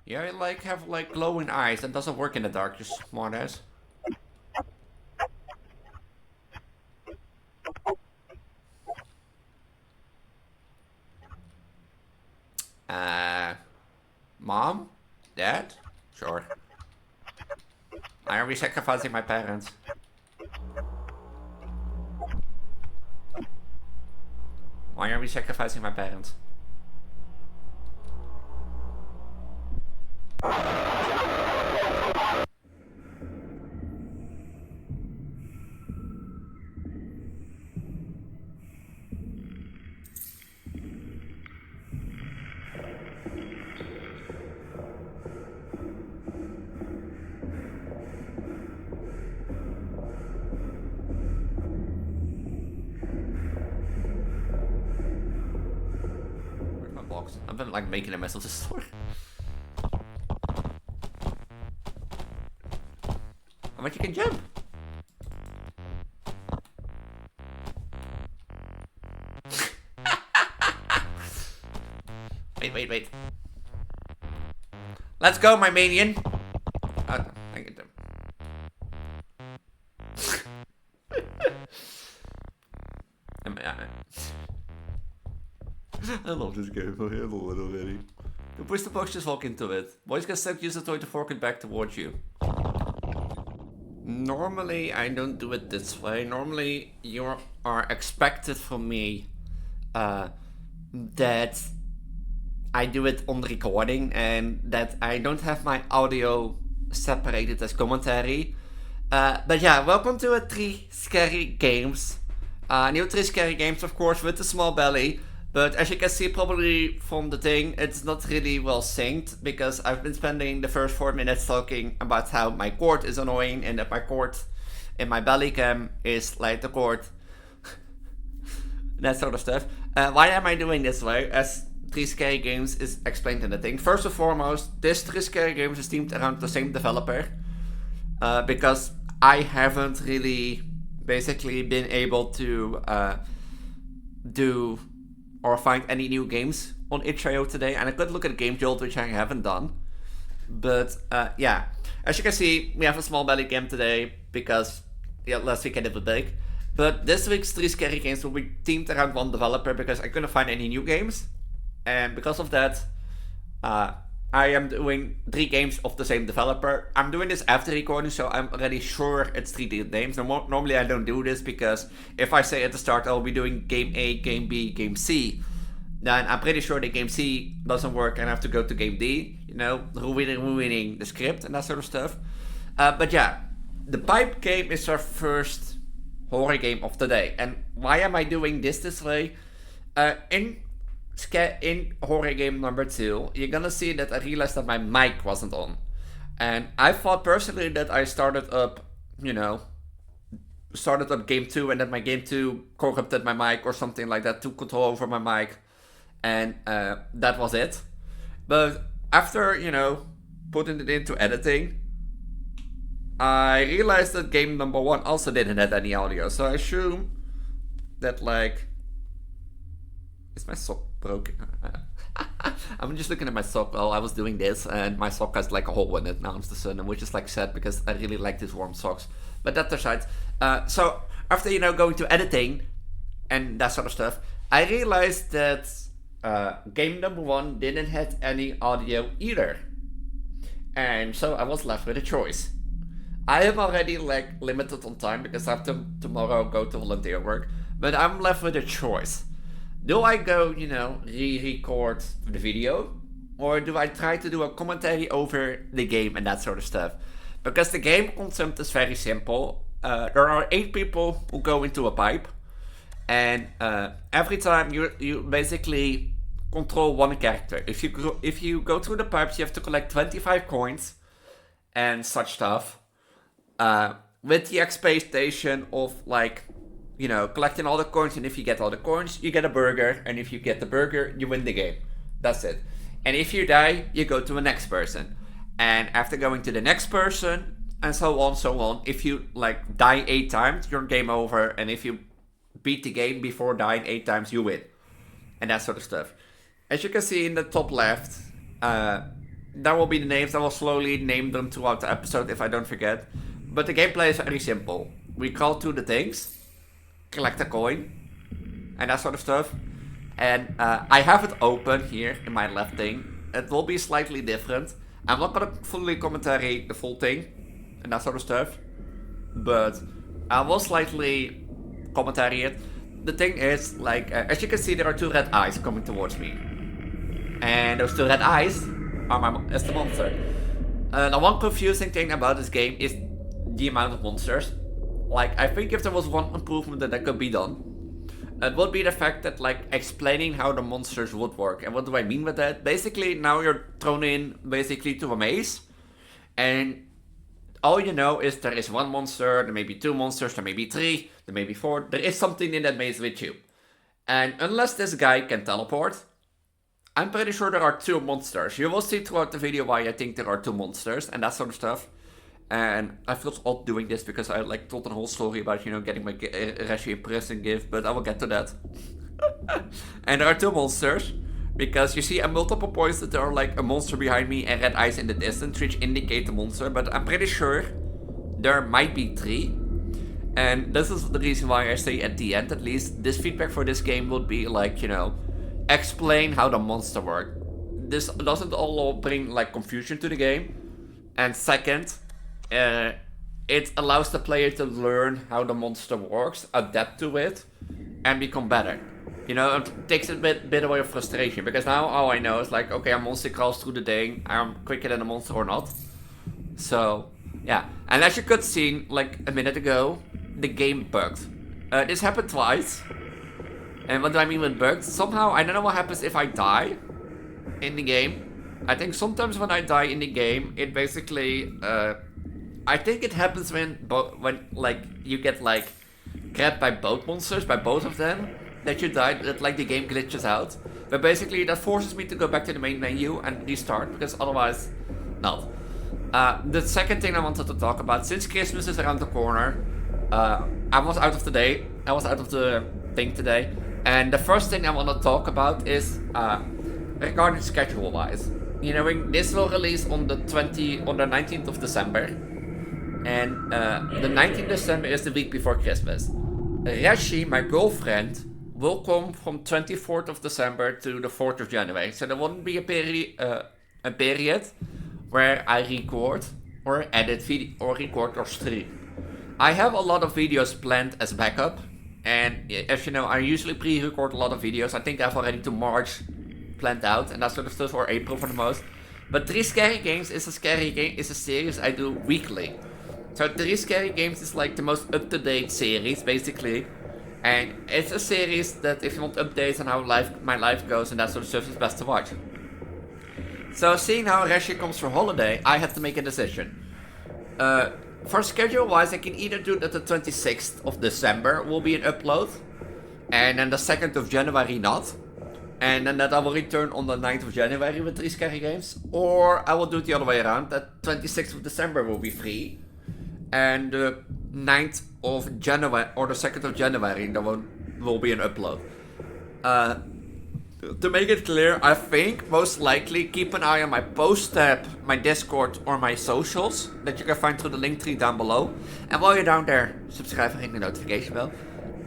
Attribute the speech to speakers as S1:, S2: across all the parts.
S1: Yeah, I have glowing eyes. That doesn't work in the dark, you smartass. Mom? Dad? Sure. I are we sacrificing my parents? Why are we sacrificing my parents? Where's my box? I've been like making a mess of this store. I bet you can jump. Wait. Let's go, my minion. I get them. I love this game. I handle it already. You push the box, just walk into it. Boys can still use the toy to fork it back towards you. Normally, I don't do it this way. Normally, you are expected from me that I do it on recording and that I don't have my audio separated as commentary. But yeah, welcome to 3 Scary Games. New 3 Scary Games, of course, with the small belly. But as you can see probably from the thing, it's not really well synced because I've been spending the first 4 minutes talking about how my cord is annoying and that my cord in my belly cam is like the cord. That sort of stuff. Why am I doing this way? As 3 Scary Games is explained in the thing. First and foremost, this 3 Scary Games is themed around the same developer. Because I haven't really basically been able to do or find any new games on itch.io today, and I could look at Game Jolt, which I haven't done. But yeah, as you can see, we have a small belly game today because last week I did a break. But this week's 3 Scary Games will be themed around one developer because I couldn't find any new games, and because of that, I am doing 3 games of the same developer. I'm doing this after recording, so I'm already sure it's 3 different names. Normally I don't do this because if I say at the start I'll be doing game A, game B, game C, then I'm pretty sure that game C doesn't work and I have to go to game D, ruining the script and that sort of stuff. But yeah, the pipe game is our first horror game of the day. And why am I doing this way? In horror game number 2, you're gonna see that I realized that my mic wasn't on. And I thought personally that I started up game 2 and that my game 2 corrupted my mic or something like that, took control over my mic. And that was it. But after, putting it into editing, I realized that game number 1 also didn't have any audio. So I assume that is my sock broken? I'm just looking at my sock while I was doing this, and my sock has like a hole in it now, it's the sun, which is like sad because I really like these warm socks. But that aside, so after going to editing and that sort of stuff, I realized that game number 1 didn't have any audio either, and so I was left with a choice. I am already limited on time because I have to tomorrow go to volunteer work, but I'm left with a choice. Do I go, re-record the video? Or do I try to do a commentary over the game and that sort of stuff? Because the game concept is very simple. There are 8 people who go into a pipe. And every time you basically control one character. If you go through the pipes, you have to collect 25 coins and such stuff. With the expectation of collecting all the coins, and if you get all the coins, you get a burger, and if you get the burger, you win the game. That's it. And if you die, you go to the next person. And after going to the next person, and so on, if you die 8 times, you're game over, and if you beat the game before dying 8 times, you win. And that sort of stuff. As you can see in the top left, There will be the names. I will slowly name them throughout the episode if I don't forget. But the gameplay is very simple. We call to the things, collect a coin, and that sort of stuff. And I have it open here in my left thing. It will be slightly different. I'm not gonna fully commentary the full thing and that sort of stuff, but I will slightly commentary it. The thing is, like, as you can see, there are two red eyes coming towards me, and those two red eyes is the monster. The one confusing thing about this game is the amount of monsters. Like, I think if there was one improvement that could be done, it would be the fact that, like, explaining how the monsters would work. And what do I mean with that? Basically, now you're thrown in basically to a maze, and all you know is there is one monster, there may be two monsters, there may be three, there may be four. There is something in that maze with you. And unless this guy can teleport, I'm pretty sure there are two monsters. You will see throughout the video why I think there are two monsters and that sort of stuff. And I feel odd doing this because I like told a whole story about, you know, getting my Reshi in prison gift, but I will get to that. And there are two monsters, because you see at multiple points that there are like a monster behind me and red eyes in the distance, which indicate the monster, but I'm pretty sure there might be three. And this is the reason why I say at the end, at least, this feedback for this game would be like, you know, explain how the monster works. This doesn't all bring like confusion to the game. And second, it allows the player to learn how the monster works, adapt to it, and become better. You know, it takes a bit away of frustration, because now all I know is like, okay, a monster crawls through the thing, I'm quicker than a monster or not. So, yeah. And as you could see, like a minute ago, the game bugged. This happened twice. And what do I mean with bugged? Somehow, I don't know what happens if I die in the game. I think sometimes when I die in the game, it basically, I think it happens when like you get like grabbed by both monsters, by both of them, that you die, that like the game glitches out. But basically that forces me to go back to the main menu and restart, because otherwise, not. The second thing I wanted to talk about, since Christmas is around the corner, I was out of the thing today, and the first thing I want to talk about is regarding schedule-wise. You know, this will release on the 19th of December, and the 19th of December is the week before Christmas. Reshi, my girlfriend, will come from 24th of December to the 4th of January. So there won't be a period where I record or edit video or record or stream. I have a lot of videos planned as backup, and as you know, I usually pre-record a lot of videos. I think I have already to March planned out and that sort of stuff, or April for the most. But 3 Scary Games is a series I do weekly. So 3 Scary Games is like the most up-to-date series, basically. And it's a series that if you want updates on how my life goes and that sort of stuff, is best to watch. So seeing how Reshi comes for holiday, I had to make a decision. For schedule-wise, I can either do that the 26th of December will be an upload, and then the 2nd of January not. And then that I will return on the 9th of January with 3 Scary Games. Or I will do it the other way around, that 26th of December will be free, and the 9th of January, or the 2nd of January, there will be an upload. To make it clear, I think most likely keep an eye on my post tab, my Discord, or my socials that you can find through the link tree down below. And while you're down there, subscribe and ring the notification bell.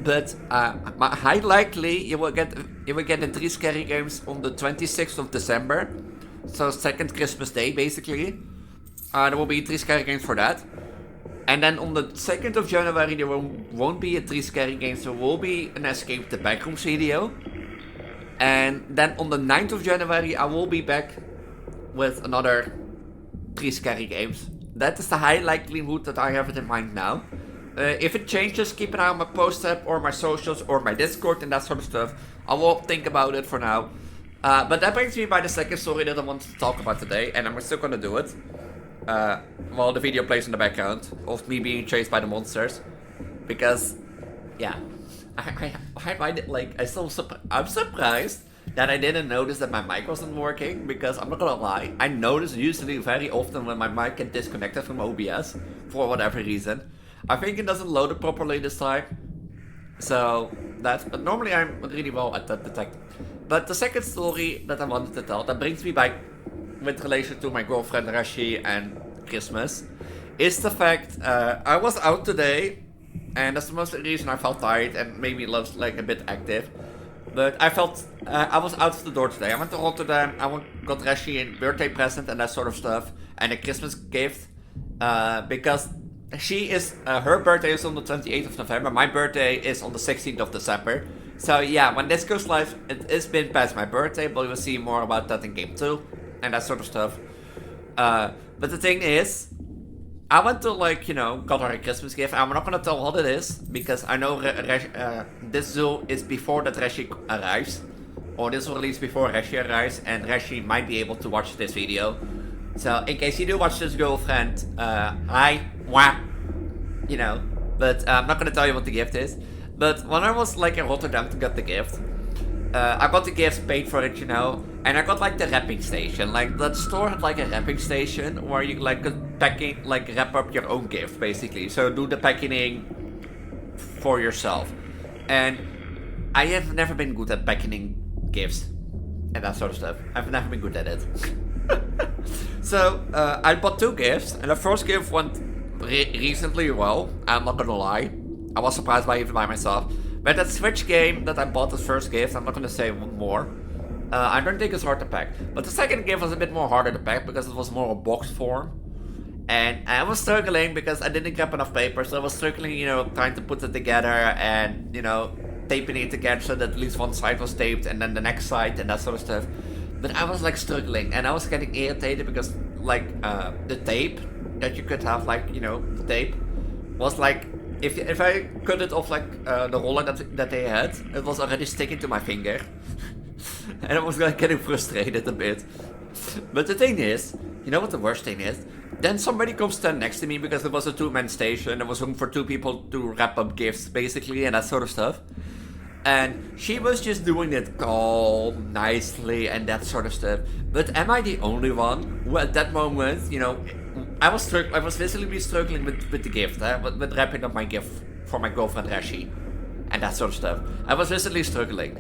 S1: But high likely you will get the 3 Scary Games on the 26th of December, so second Christmas Day basically. There will be 3 Scary Games for that. And then on the 2nd of January there won't be a 3 Scary Games, there will be an Escape the Backrooms video. And then on the 9th of January I will be back with another 3 Scary Games. That is the high likelihood that I have it in mind now. If it changes, keep an eye on my post tab or my socials or my Discord and that sort of stuff. I will think about it for now. But that brings me by the second story that I wanted to talk about today, and I'm still gonna do it. While the video plays in the background of me being chased by the monsters. Because, yeah, I find it like, I'm surprised that I didn't notice that my mic wasn't working, because I'm not gonna lie, I notice usually very often when my mic gets disconnected from OBS for whatever reason. I think it doesn't load it properly this time. So but normally I'm really well at that detecting. But the second story that I wanted to tell, that brings me back with relation to my girlfriend Rashi and Christmas is the fact I was out today, and that's the most reason I felt tired and maybe lost like a bit active. But I felt I was out of the door today. I went to Rotterdam. Got Rashi a birthday present and that sort of stuff, and a Christmas gift because she is her birthday is on the 28th of November. My birthday is on the 16th of December. So yeah, when this goes live, it's been past my birthday, but we'll see more about that in game 2 and that sort of stuff. But the thing is, I went to got her a Christmas gift. I'm not gonna tell what it is because I know this zoo is before that Rashi arrives, or this will release before Rashi arrives, and Rashi might be able to watch this video. So in case you do watch this, girlfriend, hi, wah, But I'm not gonna tell you what the gift is. But when I was in Rotterdam to get the gift, I got the gift, paid for it, and I got the wrapping station. That store had a wrapping station where you could packing wrap up your own gift basically. So do the packing for yourself. And I have never been good at packing gifts and that sort of stuff. I've never been good at it. So I bought 2 gifts, and the first gift went reasonably well. I'm not gonna lie. I was surprised even by myself. But that Switch game that I bought as first gift, I'm not gonna say more. I don't think it's hard to pack. But the second gift was a bit more harder to pack because it was more a box form. And I was struggling because I didn't grab enough paper, so I was struggling, trying to put it together and, taping it together so that at least one side was taped and then the next side and that sort of stuff. But I was struggling, and I was getting irritated because the tape that you could have, the tape was if I cut it off the roller that they had, it was already sticking to my finger. And I was getting frustrated a bit. But the thing is, you know what the worst thing is? Then somebody comes stand next to me because it was a 2-man station. There was room for 2 people to wrap up gifts basically and that sort of stuff. And she was just doing it calm, nicely, and that sort of stuff. But am I the only one who at that moment, I was visibly struggling with the gift, with wrapping up my gift for my girlfriend Rashi, and that sort of stuff. I was visibly struggling.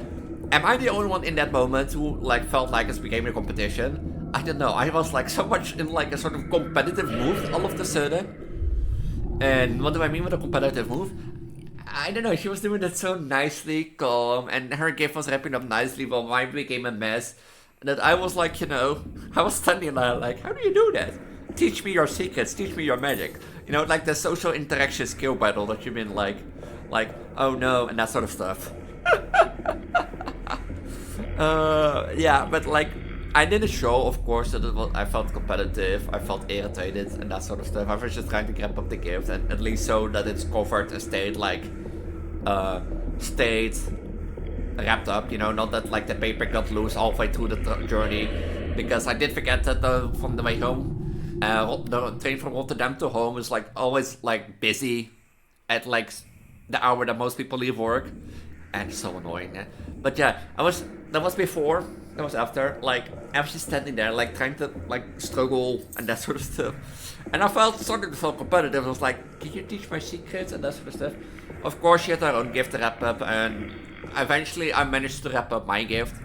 S1: Am I the only one in that moment who felt like it became a competition? I don't know. I was so much in a sort of competitive mood all of a sudden. And what do I mean with a competitive move? I don't know, she was doing it so nicely, calm, and her gift was wrapping up nicely while mine became a mess. That I was I was standing there how do you do that? Teach me your secrets, teach me your magic. The social interaction skill battle that you've been oh no, and that sort of stuff. Yeah, but I didn't show, of course, that I felt competitive, I felt irritated, and that sort of stuff. I was just trying to grab up the gift and at least so that it's covered and stayed wrapped up, not that the paper got loose halfway through the journey. Because I did forget that from the way home, the train from Rotterdam to home is always busy at the hour that most people leave work. And it's so annoying. But yeah, that was before, that was after, I was just standing there, trying to, struggle and that sort of stuff. And I started to feel competitive. I was can you teach my secrets and that sort of stuff? Of course, she had her own gift to wrap up, and eventually I managed to wrap up my gift.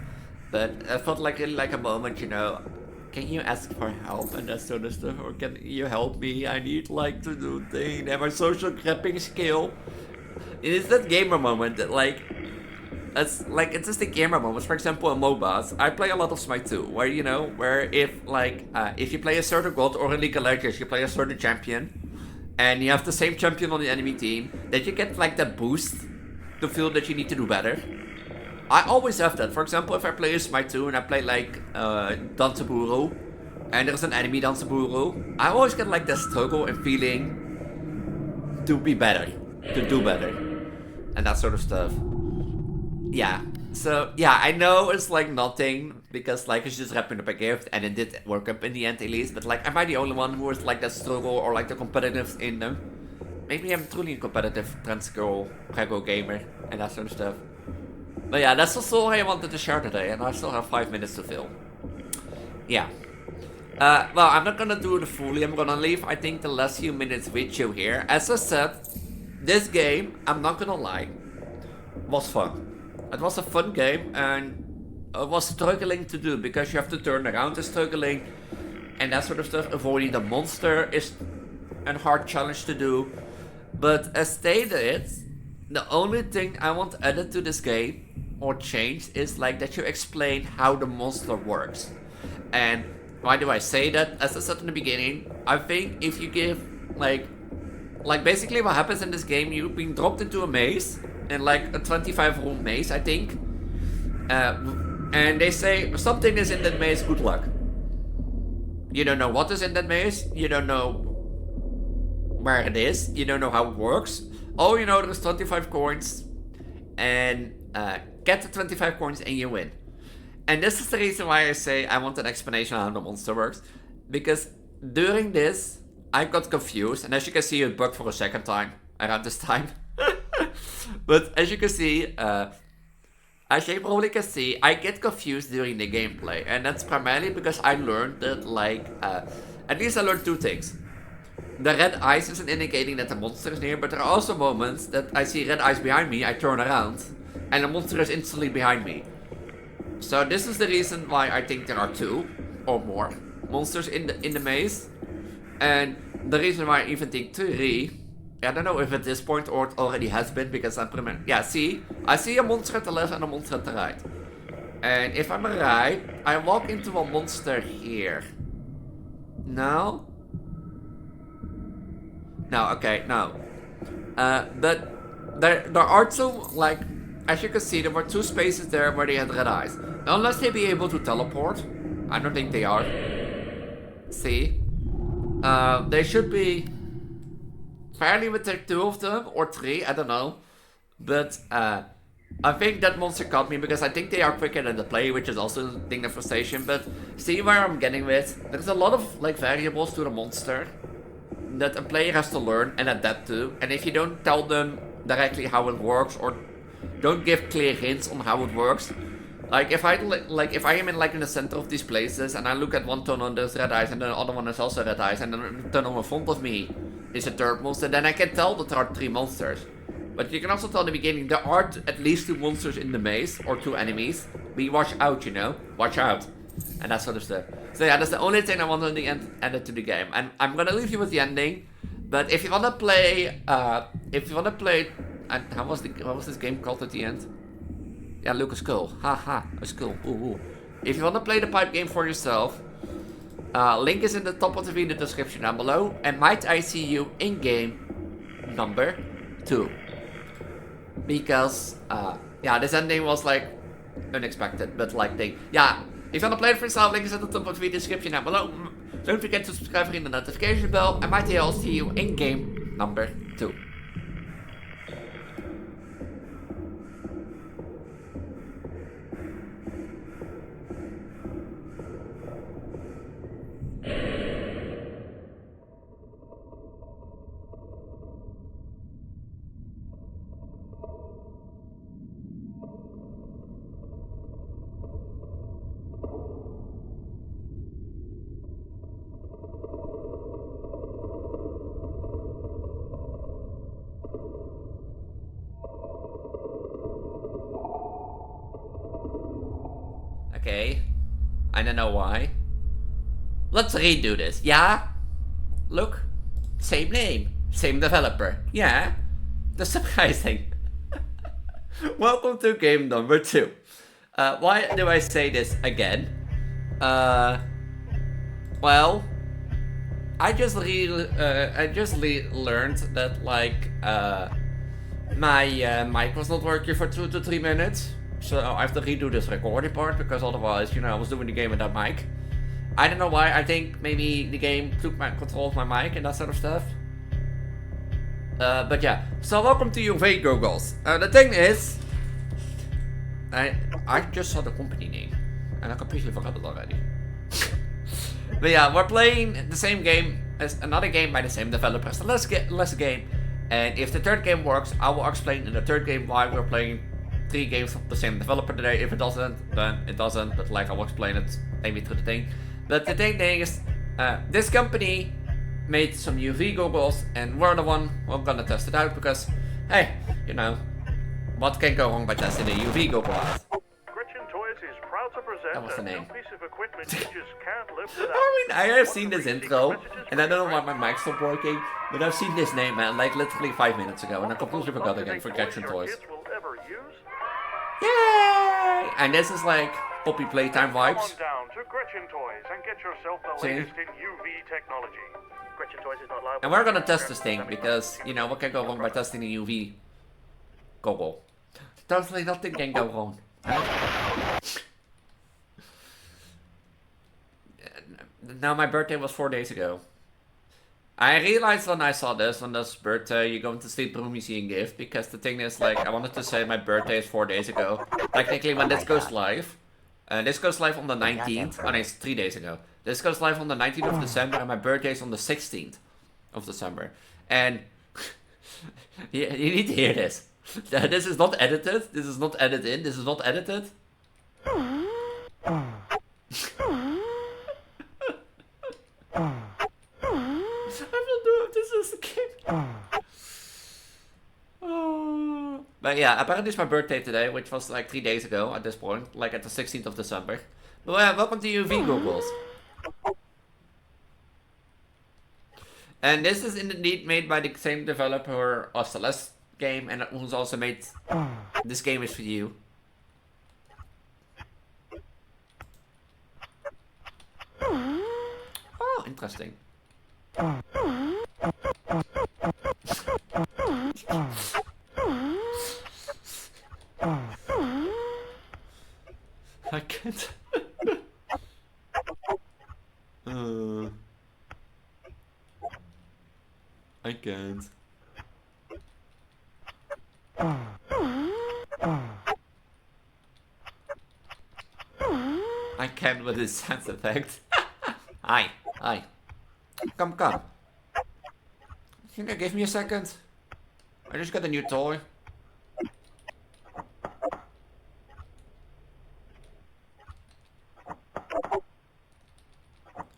S1: But it felt really a moment, can you ask for help and that sort of stuff? Or can you help me? I need, to do things, and my social grabbing skill. It is that gamer moment that, it's just the gamer moments. For example, in MOBAs, I play a lot of Smite 2, where, where if you play a certain god or in League of Legends, you play a certain champion, and you have the same champion on the enemy team, that you get, that boost to feel that you need to do better. I always have that. For example, if I play a Smite 2 and I play, Danseburu, and there's an enemy Danseburu, I always get, that struggle and feeling to be better, to do better, and that sort of stuff. Yeah, so yeah, I know it's nothing because it's just wrapping up a gift and it did work up in the end, Elise. But am I the only one who is that struggle or the competitiveness in them? Maybe I'm truly a competitive trans girl, Preggo gamer, and that sort of stuff. But yeah, that's the story I wanted to share today, and I still have 5 minutes to fill. Yeah. Well, I'm not gonna do it fully. I'm gonna leave, I think, the last few minutes with you here. As I said, this game, I'm not gonna lie, was fun. It was a fun game, and was struggling to do, because you have to turn around and struggling and that sort of stuff. Avoiding the monster is a hard challenge to do. But as stated, the only thing I want added to this game or changed is like that you explain how the monster works. And why do I say that? As I said in the beginning, I think if you give like basically what happens in this game, you've been dropped into a maze, in like a 25 room maze, I think. And they say something is in that maze, good luck. You don't know what is in that maze, you don't know where it is, you don't know how it works. All you know, there's 25 coins, and get the 25 coins and you win. And this is the reason why I say I want an explanation on how the monster works. Because during this, I got confused, and as you can see, it bugged for a second time around this time. But as you can see, as you probably can see, I get confused during the gameplay. And that's primarily because I learned that, like, at least I learned two things. The red eyes isn't indicating that the monster is near, but there are also moments that I see red eyes behind me, I turn around, and the monster is instantly behind me. So this is the reason why I think there are two or more monsters in the maze. And the reason why I even think 3, I don't know if at this point or it already has been, because I'm pretty much, yeah, see, I see a monster at the left and a monster at the right. And if I'm right, I walk into a monster here. No? No, okay, no. But there are two, like, as you can see, there were two spaces there where they had red eyes. Unless they be able to teleport. I don't think they are. See? They should be fairly within 2 of them, or 3, I don't know. But I think that monster caught me because I think they are quicker than the player, which is also a thing of frustration. But see where I'm getting with? There's a lot of like variables to the monster that a player has to learn and adapt to. And if you don't tell them directly how it works, or don't give clear hints on how it works, like if I am in like in the center of these places and I look at one tunnel and there's red eyes and the other one is also red eyes, and then the tunnel in front of me is a third monster, then I can tell that there are 3 monsters. But you can also tell in the beginning there are at least 2 monsters in the maze, or 2 enemies. Be watch out, you know, watch out, and that sort of stuff. So yeah, that's the only thing I want in the end added to the game. And I'm gonna leave you with the ending. But if you wanna play, and how was this game called at the end? Yeah, Lucas Skull. Haha, a skull. Ooh. If you wanna play the pipe game for yourself, link is in the top of the video description down below. And might I see you in game number 2? Because yeah, this ending was like unexpected, but like thing. Yeah, if you wanna play it for yourself, link is at the top of the video description down below. Don't forget to subscribe and ring the notification bell. And might I see you in game number 2. Okay, I don't know why. Let's redo this, yeah? Look, same name, same developer, yeah? That's surprising. Welcome to game number 2. Why do I say this again? Well, I just learned that like my mic was not working for 2 to 3 minutes. So I have to redo this recording part, because otherwise, you know, I was doing the game without mic. I don't know why. I think maybe the game took my control of my mic and that sort of stuff. But yeah. So welcome to UV goggles. The thing is, I just saw the company name and I completely forgot it already. But yeah, we're playing the same game as another game by the same developer. So let's get game. And if the third game works, I will explain in the third game why we're playing 3 games of the same developer today. If it doesn't, then it doesn't, but like I will explain it maybe through the thing. But the thing is, this company made some UV goggles, and we're gonna test it out, because hey, you know, what can go wrong by testing a UV goggle out?
S2: Gretchen Toys is proud to present
S1: That was the
S2: a new
S1: name.
S2: piece of equipment you just can't live without.
S1: I mean, I have seen this intro, and I don't know why my mic stopped working, but I've seen this name, man, like literally 5 minutes ago, and I completely forgot again for Catching Toys.
S2: Kids will ever use?
S1: Yay! And this is like Poppy Playtime
S2: Come on
S1: vibes.
S2: down to Gretchen Toys and get yourself the
S1: See?
S2: latest in UV technology. Gretchen Toys is not liable.
S1: And we're gonna test this thing, because, you know, what can go wrong by testing the UV goggle? Totally nothing can go wrong. Now, my birthday was 4 days ago. I realized when I saw this, on this birthday, you're going to sleep room you see a gift, because the thing is, like, I wanted to say my birthday is 4 days ago. Technically, when this goes live on the 19th, oh no, it's 3 days ago. This goes live on the 19th of December, and my birthday is on the 16th of December. And you need to hear this. This is not edited, this is not edited in, this is not edited. This is the game. But yeah, apparently it's my birthday today, which was like 3 days ago at this point, like at the 16th of December. But welcome to UV Googles. And this is indeed made by the same developer of the last game, and who's also made This Game Is For You. Oh, interesting. I can't. I can't. I can't with this sound effect. Hi. Come. Can you give me a second? I just got a new toy.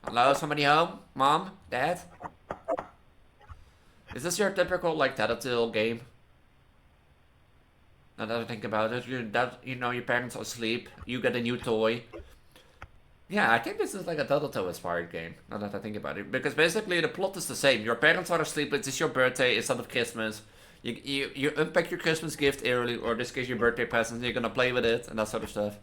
S1: Hello, somebody home? Mom? Dad? Is this your typical, like, Tattletale game? Now that I think about it, you know, your parents are asleep, you get a new toy. Yeah, I think this is like a Tattletale inspired game, now that I think about it. Because basically the plot is the same. Your parents are asleep, it is your birthday instead of Christmas. You unpack your Christmas gift early, or in this case your birthday present, you're gonna play with it, and that sort of stuff.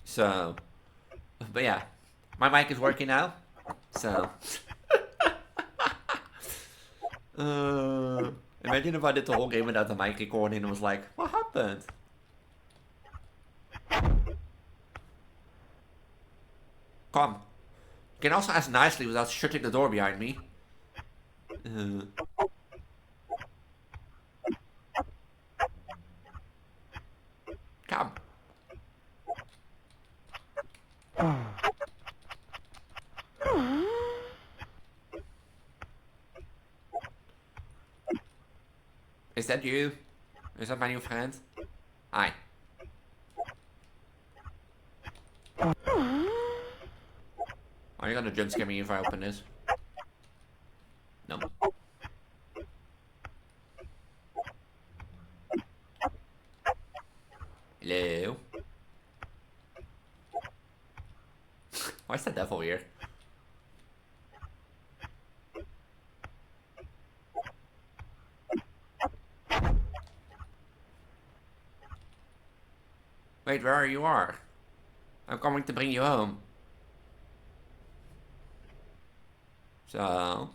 S1: So, but yeah, my mic is working now, so. Imagine if I did the whole game without the mic recording and was like, what happened? Come. You can also ask nicely without shutting the door behind me. Come. Is that you? Is that my new friend? Hi. Are you gonna jump scare me if I open this? No. Hello? Why is the devil here? Wait, where you are? I'm coming to bring you home. So...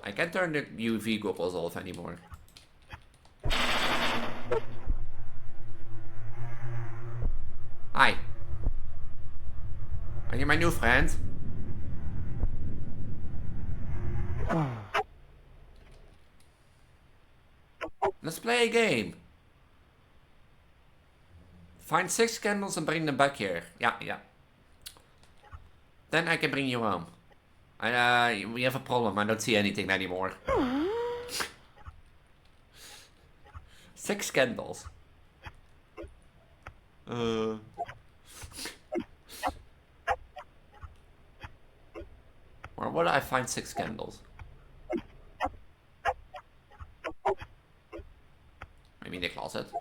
S1: I can't turn the UV goggles off anymore. Hi. Are you my new friend? Let's play a game. Find 6 candles and bring them back here. Yeah. Then I can bring you home. We have a problem. I don't see anything anymore. 6 candles. Where would I find 6 candles? Maybe in the closet.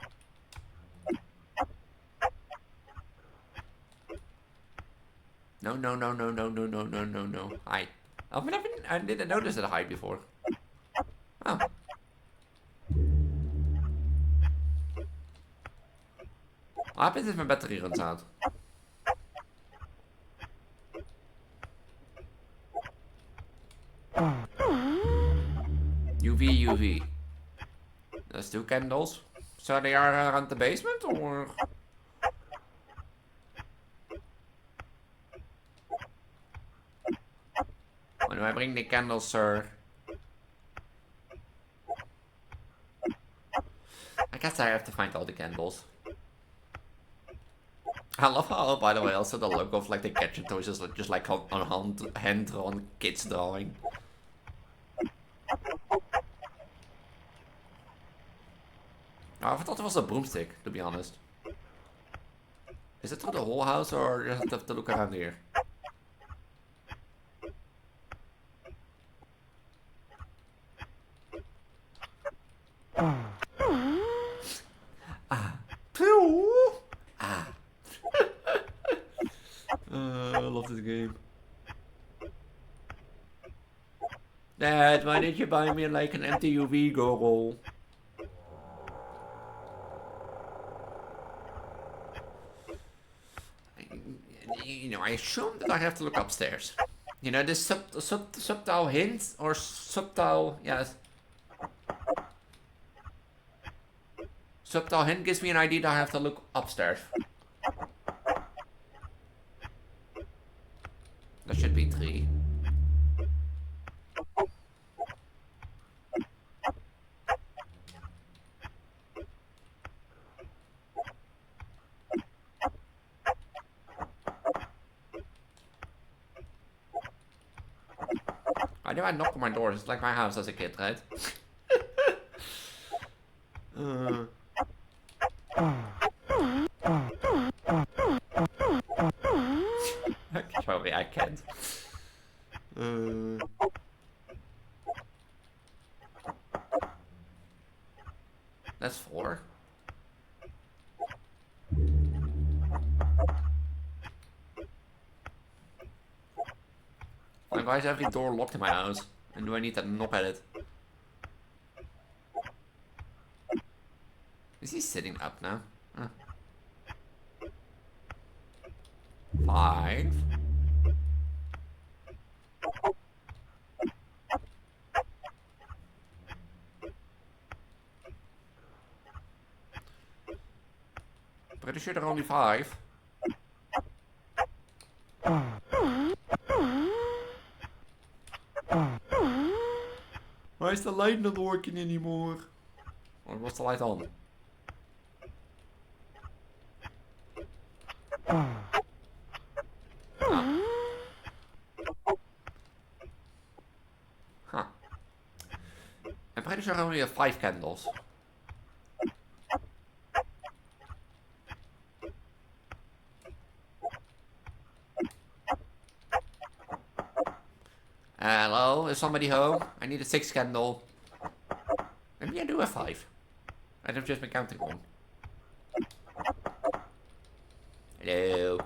S1: No, no, no, no, no, no, no, no, no, no. Hide. Oh, but I didn't notice that hide before. Oh. Wat happens if mijn battery runs out? UV. There's 2 candles. So they are around the basement, or? When do I bring the candles, sir? I guess I have to find all the candles. I love how, by the way, also the logo of like the kitchen toys is just like on hand-drawn kids drawing. Oh, I thought it was a broomstick, to be honest. Is it through the whole house, or just have to look around here? Pew! I love this game. Dad, why did you buy me like an empty UV goggle? You know, I assume that I have to look upstairs. You know, this subtle hint or subtle, yes. Subtle hint gives me an idea that I have to look upstairs. That should be 3. Why do I knock on my doors? It's like my house as a kid, right? Sorry, I can't. That's 4. Like, why is every door locked in my house? And do I need to knock at it? Is he sitting up now? Huh. 5. Pretty sure there are only 5. Why is the light not working anymore? Or was the light on? Huh. I'm pretty sure I only have 5 candles. Hello, is somebody home? I need a 6th candle. Maybe I do have 5. I've just been counting one. Hello.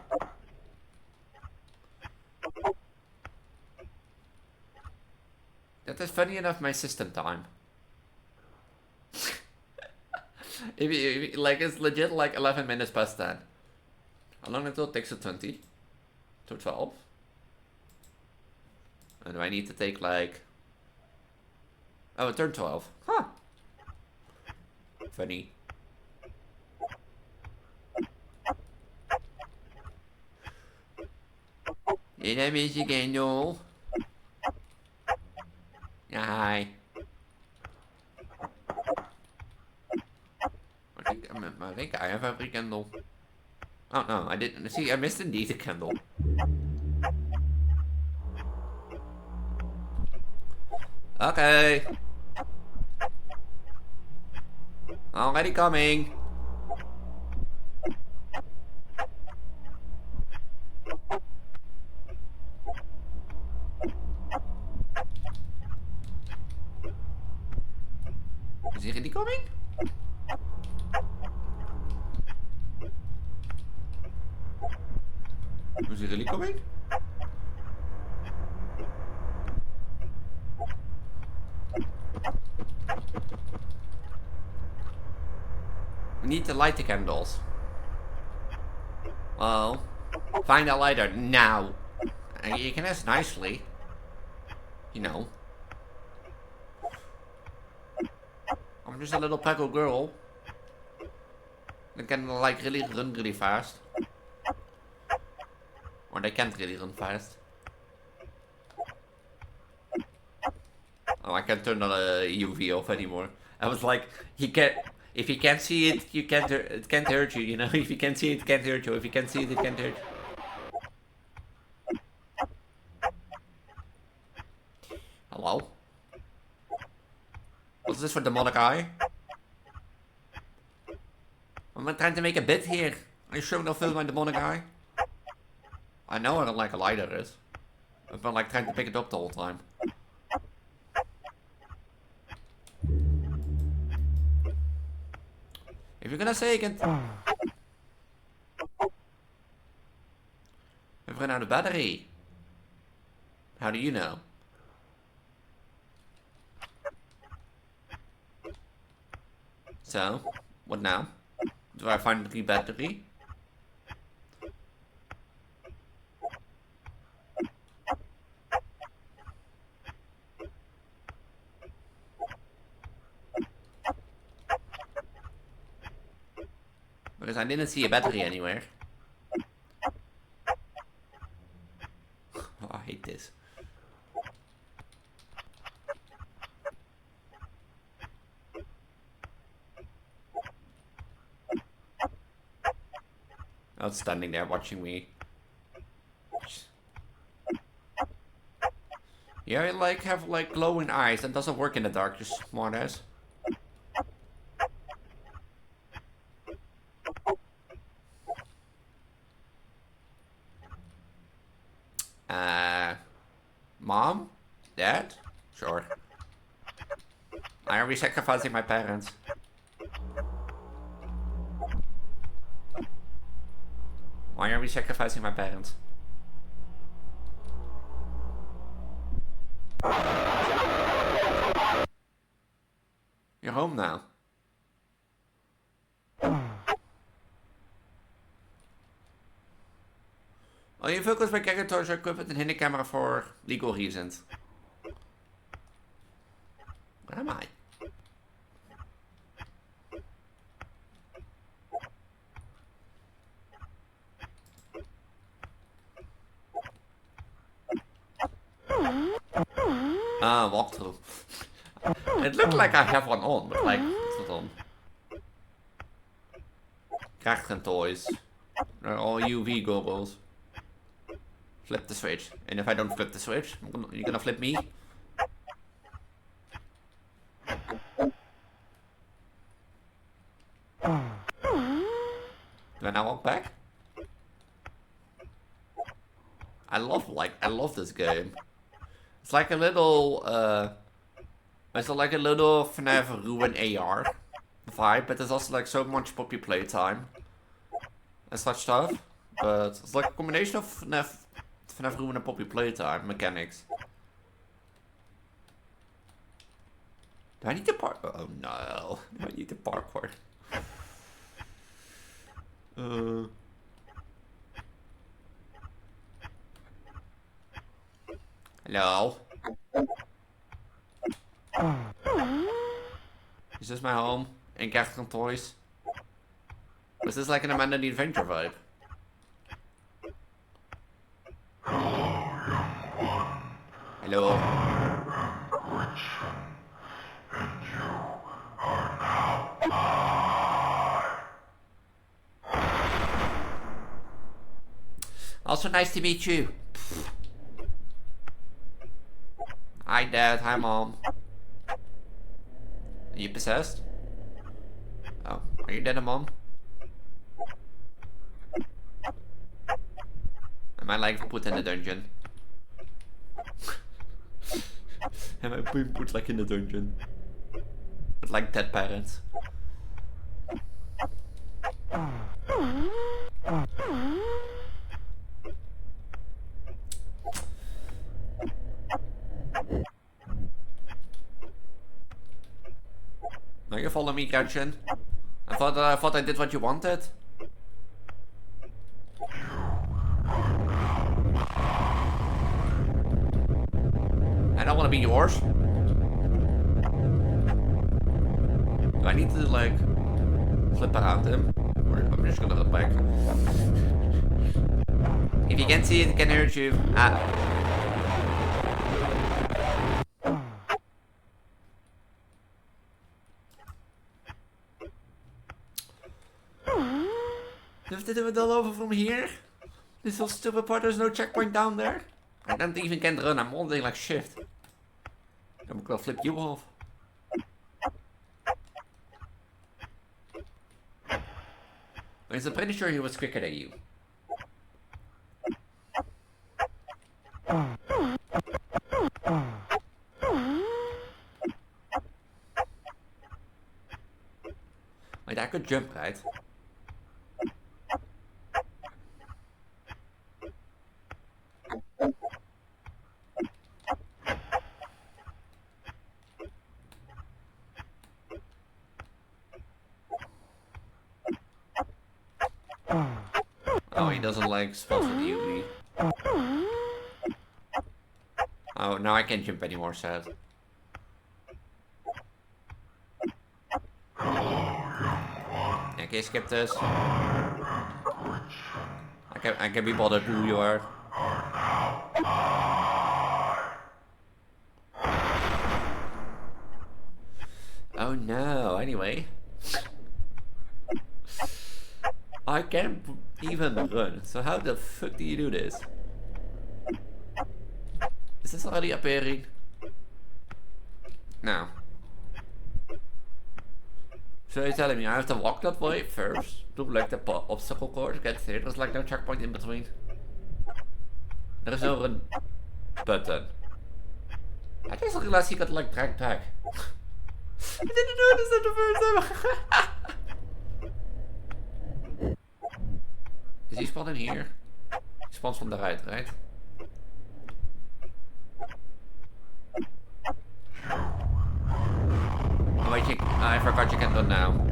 S1: That is funny enough my system time. Like it's legit like 11 minutes past 10. How long until it takes to 20? To 12? And do I need to take like... Oh, it turned 12. Huh. Funny. Did I miss you again, Noel? Hi. I think I have every candle. Oh no, I didn't. See, I missed indeed a candle. Okay. Already coming. Is he really coming? Is he really coming? We need to light the candles. Well, find a lighter now. You can ask nicely. You know. I'm just a little Preggo girl. They can like really run really fast. Or they can't really run fast. Oh, I can't turn on a UV off anymore. I was like, he can't. If you can't see it, you can't. It can't hurt you. You know, if you can't see it, it can't hurt you. If you can't see it, it can't hurt you. Hello? What's this for demonic eye? I'm trying to make a bit here. Are you sure they'll fill my demonic eye? I know I don't like a lighter is. I've been like trying to pick it up the whole time. If you're gonna say again. We've run out of battery. How do you know? So, what now? Do I find the battery? Because I didn't see a battery anywhere. Oh, I hate this. I was standing there watching me. Yeah, I like have like glowing eyes. That doesn't work in the dark, you smartass. Mom? Dad? Sure. Why are we sacrificing my parents? Why are we sacrificing my parents? You're home now. Oh, je focus bij characters are equipped with a hidden camera for legal reasons. Where am I? Ah, walkthrough. It looked like I have one on, but like, it's not on. Character toys. They're all UV goggles. Flip the switch. And if I don't flip the switch, you're gonna flip me? Do I now walk back? I love this game. It's like a little, it's like a little FNAF Ruin AR vibe, but there's also like so much puppy playtime and such stuff. But it's like a combination of FNAF Ruin and puppy playtime mechanics. Do I need to park? Oh no, do I need to parkour? Hello? Is this my home? In Character Toys? Or is this like an Amanda the Adventure vibe? Hello? Also nice to meet you. Hi Dad, hi Mom. Are you possessed? Oh, are you dead, Mom? Am I like put in a dungeon? Am I being put like in a dungeon? But like dead parents. Now you follow me, Gretchen. I thought I did what you wanted. I don't want to be yours. Do I need to like flip around him? Or I'm just gonna look back. If you can see it, it can hurt you. Do I have to do it all over from here? This whole stupid part, there's no checkpoint down there. I don't even can run, I'm holding like shift. I'm gonna flip you off. Because I'm pretty sure he was quicker than you. Wait, I could jump, right? Oh, he doesn't like spot for the UV. Oh, now I can't jump anymore, sad. Okay, skip this. I can be bothered who you are. Oh no, anyway. I can't even run, so how the fuck do you do this? Is this already appearing? No. So you're telling me I have to walk that way first, do like the obstacle course, get there, there's like no checkpoint in between. There is no run button. I just realized he got like dragged back. I didn't notice that the first time. Is he spawning here? He spawns from the right, right? Oh wait, I forgot you can run now.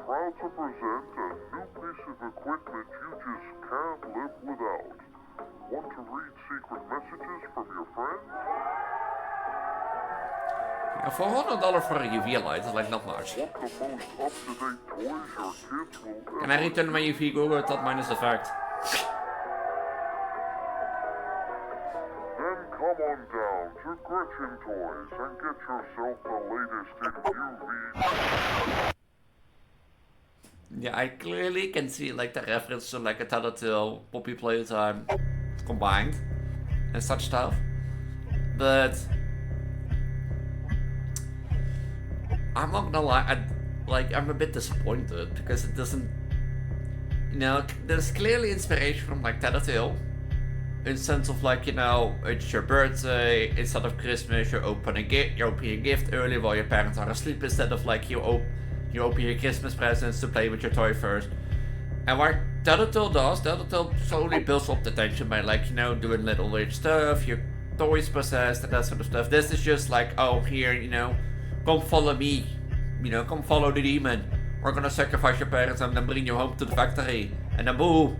S3: Proud to present a new piece of equipment you just can't live without. Want to read secret messages from your friends?
S1: Yeah, $400 for a UV light is like not much.
S3: Want the most up-to-date toys your kids will ever...
S1: Can I return my UV Google tot minus effect?
S3: Then come on down to Gretchen Toys and get yourself the latest in UV...
S1: Yeah, I clearly can see like the reference to like a Telltale Poppy Playtime combined and such stuff, but I'm not gonna lie, I'm a bit disappointed because it doesn't, you know, there's clearly inspiration from like Telltale in the sense of like, you know, it's your birthday, instead of Christmas you're opening a gift early while your parents are asleep instead of like you open your Christmas presents to play with your toy first. And what Telltale does, Telltale slowly builds up the tension by like, you know, doing little weird stuff, your toys possessed and that sort of stuff. This is just like, oh here, you know, come follow me, you know, come follow the demon. We're gonna sacrifice your parents and then bring you home to the factory. And then boom.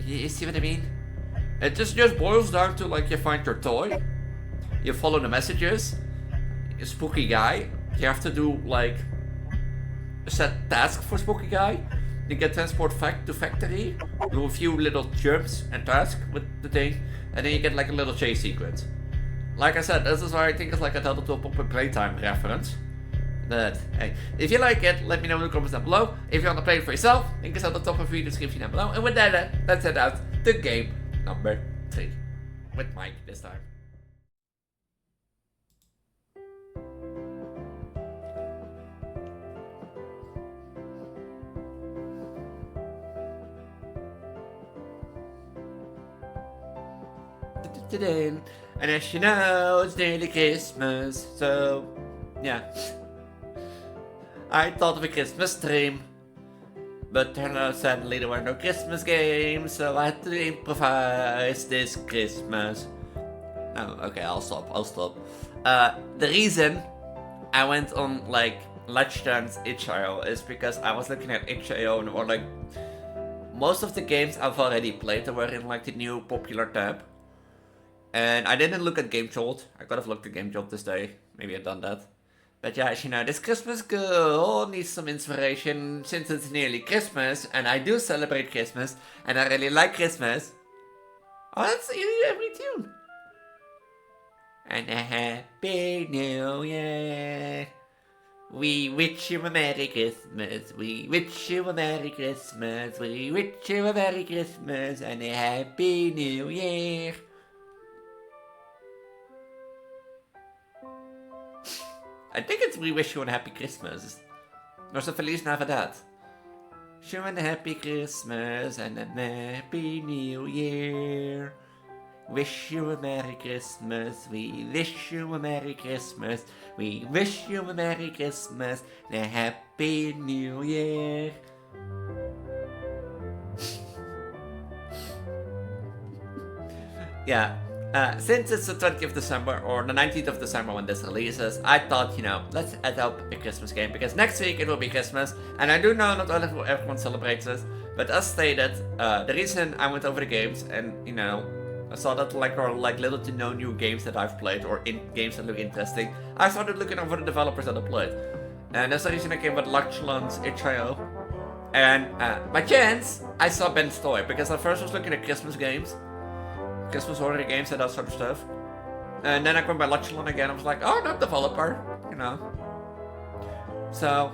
S1: You see what I mean? It just boils down to like, you find your toy, you follow the messages, a spooky guy, you have to do like a set task for spooky guy, you get transport to factory, do a few little jumps and tasks with the thing, and then you get like a little chase sequence. Like I said, this is why I think it's like a Telltale Pop and Playtime reference. But hey, if you like it, let me know in the comments down below. If you want to play it for yourself, link is at the top of the video description down below. And with that, let's head out to game number 3. With Mike this time. And as you know, it's nearly Christmas, so yeah. I thought of a Christmas stream, but sadly there were no Christmas games, so I had to improvise this Christmas. Oh, okay, I'll stop. The reason I went on like Let's Dance itch.io is because I was looking at itch.io and or like most of the games I've already played were in like the new popular tab. And I didn't look at Game Jolt. I could have looked at Game Jolt this day. Maybe I've done that. But yeah, as you know, this Christmas girl needs some inspiration since it's nearly Christmas. And I do celebrate Christmas. And I really like Christmas. Oh, that's every tune. And a happy new year. We wish you a Merry Christmas. We wish you a Merry Christmas. We wish you a Merry Christmas and a Happy New Year. I think it's we wish you a Happy Christmas. Or so Feliz Navidad. Wish you a Happy Christmas and a Happy New Year. Wish you a Merry Christmas, we wish you a Merry Christmas, we wish you a Merry Christmas and a Happy New Year. Yeah, since it's the 20th of December or the 19th of December when this releases, I thought, let's add up a Christmas game because next week it will be Christmas, and I do know not everyone celebrates this, but as stated, the reason I went over the games and, I saw that are little to no new games that I've played or games that look interesting. I started looking over the developers that I played. And that's the reason I came with Lachlan's itch.io. And by chance, I saw Ben's Toy because I first was looking at Christmas games. Christmas horror games and that sort of stuff. And then I went by Lachlan again. I was like, oh, not developer, So,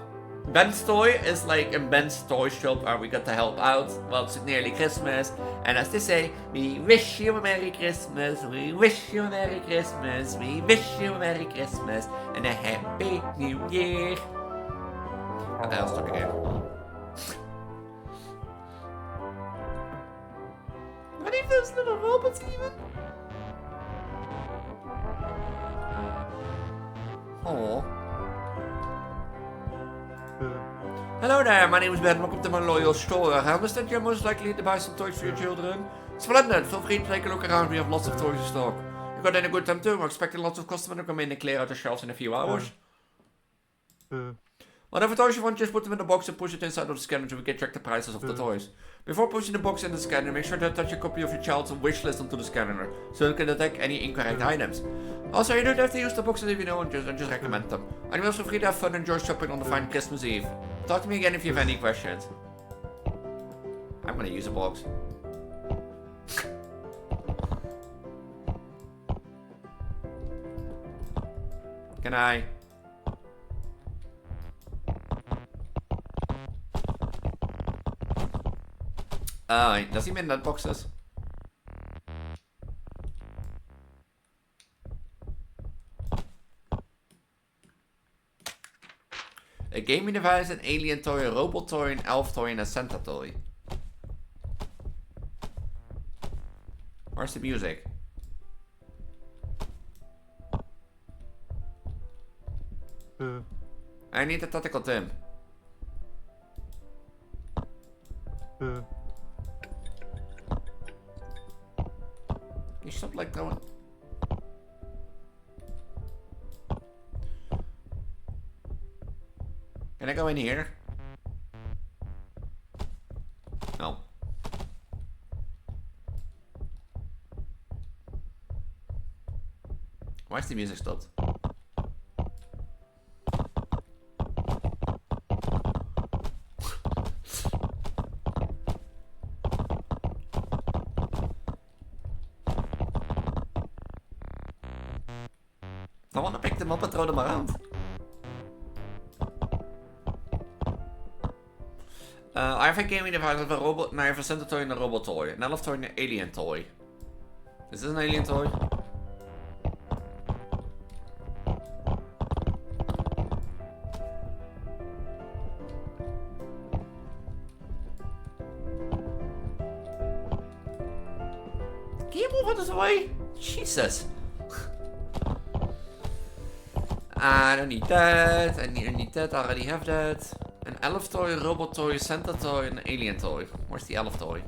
S1: Ben's Toy is like a Ben's Toy shop where we got to help out. Well, it's nearly Christmas, and as they say, we wish you a Merry Christmas, we wish you a Merry Christmas, we wish you a Merry Christmas, and a Happy New Year. Okay, I'll start again. What are those little robots even? Oh. Hello there, my name is Ben, welcome to my loyal store. I understand you're most likely to buy some toys for your children. Splendid, feel free to take a look around, we have lots of toys in stock. You got any good time too? We're expecting lots of customers to come in and clear out the shelves in a few hours. Whatever toys you want, just put them in the box and push it inside of the scanner so we can check the prices of the toys. Before pushing the box in the scanner, make sure to attach a copy of your child's wish list onto the scanner, so it can detect any incorrect items. Also, you don't have to use the boxes if you know and just recommend them. And you're also free to have fun and enjoy shopping on the fine Christmas Eve. Talk to me again if you have any questions. I'm gonna use a box. Can I? Does he mean that boxes? A gaming device, an alien toy, a robot toy, an elf toy, and a Santa toy. Where's the music? I need a tactical Tim. You stop going. Can I go in here? No. Why is the music stopped? I want to pick them up and throw them around. I have a gaming device with a robot, and I have a Santa toy and a robot toy. An elf toy and an alien toy. Is this an alien toy? Can you move this away? Jesus. I don't need that. I don't need that. I already have that. An elf toy, a robot toy, a Santa toy, and an alien toy. Where's the elf toy?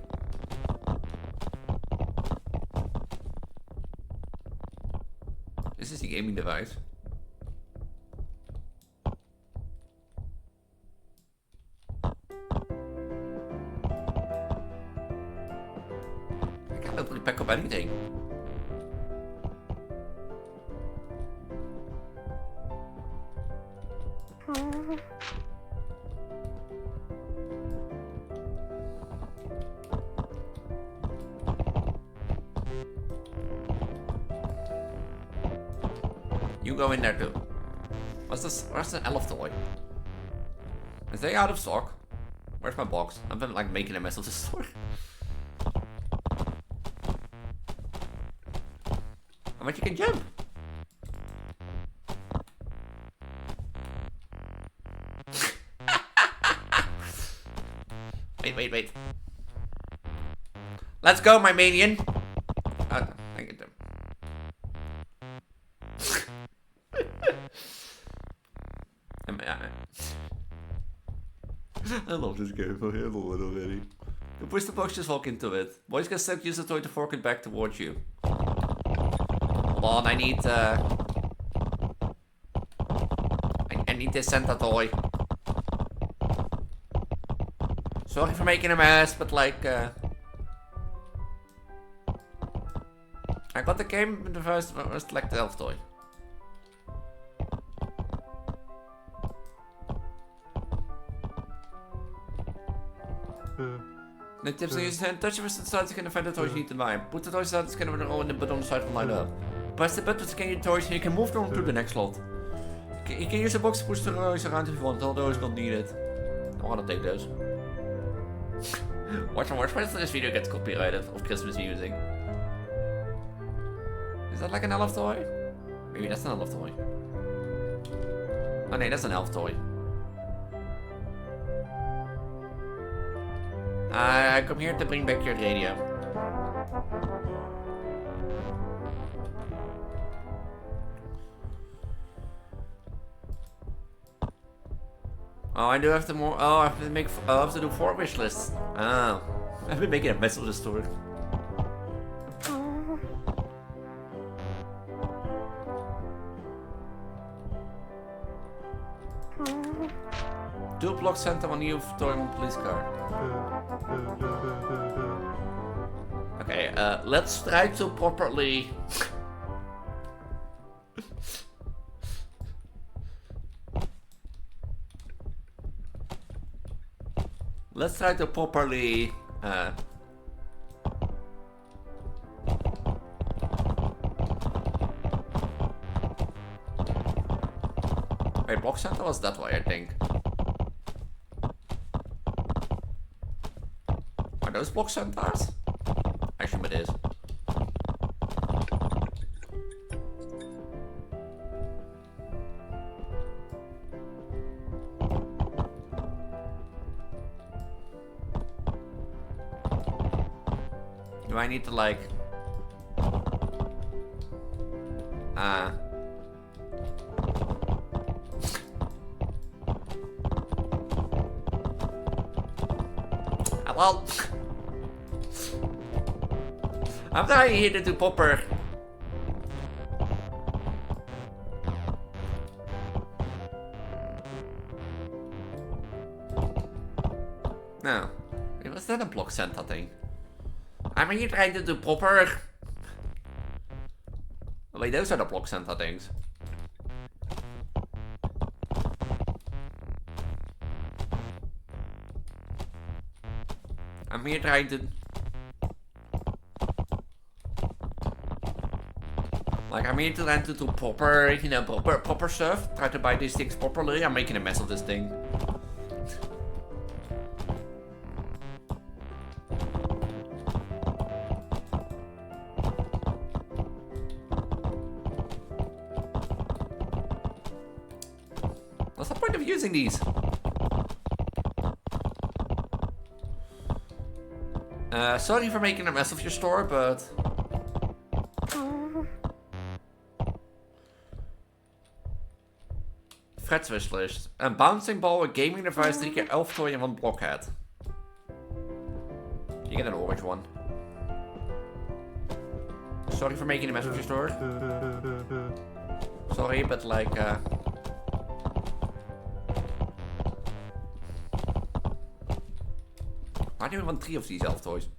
S1: This is the gaming device. I can't open the pack up anything. You go in there too. What's this? Where's the elf toy? Is they out of stock? Where's my box? I've been like making a mess of the store. How much you can jump? Wait. Let's go, my minion. I get them. I love this game. I handle it already. You push the box, just walk into it. Boys can still use the toy to fork it back towards you. Hold on, I need I need this Santa toy. Sorry for making a mess, but like I got the game in the first like the elf toy. De tips are used touch the start to scan the find the toys need to buy. Put the toys out, scan the roll and the button on the side will light up. Press the button to scan your toys and you can move them to the next slot. You can use the box to push the toys around if you want, all those don't need it. I wanna take those. Watch and watch, this video gets copyrighted of Christmas music. Is that like an elf toy? Maybe that's not an elf toy. Oh no, that's an elf toy. I come here to bring back your radio. Oh, I do have to more. Oh, I have to make. I have to do 4 wish lists. Oh, I've been making a mess of the store. Do a block center on you toy on police car. Okay, let's try to properly. Let's try to properly. Wait, block center was that way, I think. Are those block centers? I assume it is. Do I need to like well, I'm trying here to do popper. No. Was that a block center thing? I'm here trying to do popper. Oh, wait, those are the block center things. I'm here trying to... Like, I'm here trying to do proper, you know, proper stuff. Try to buy these things properly. I'm making a mess of this thing. What's the point of using these? Sorry for making a mess of your store, but... schetswisselist. Een bouncing ball, a gaming device, 3 keer elftooi en 1 blockhead. You get an orange one. Sorry for making a mess of your store. Sorry, but like, why do we want 3 of these elf toys?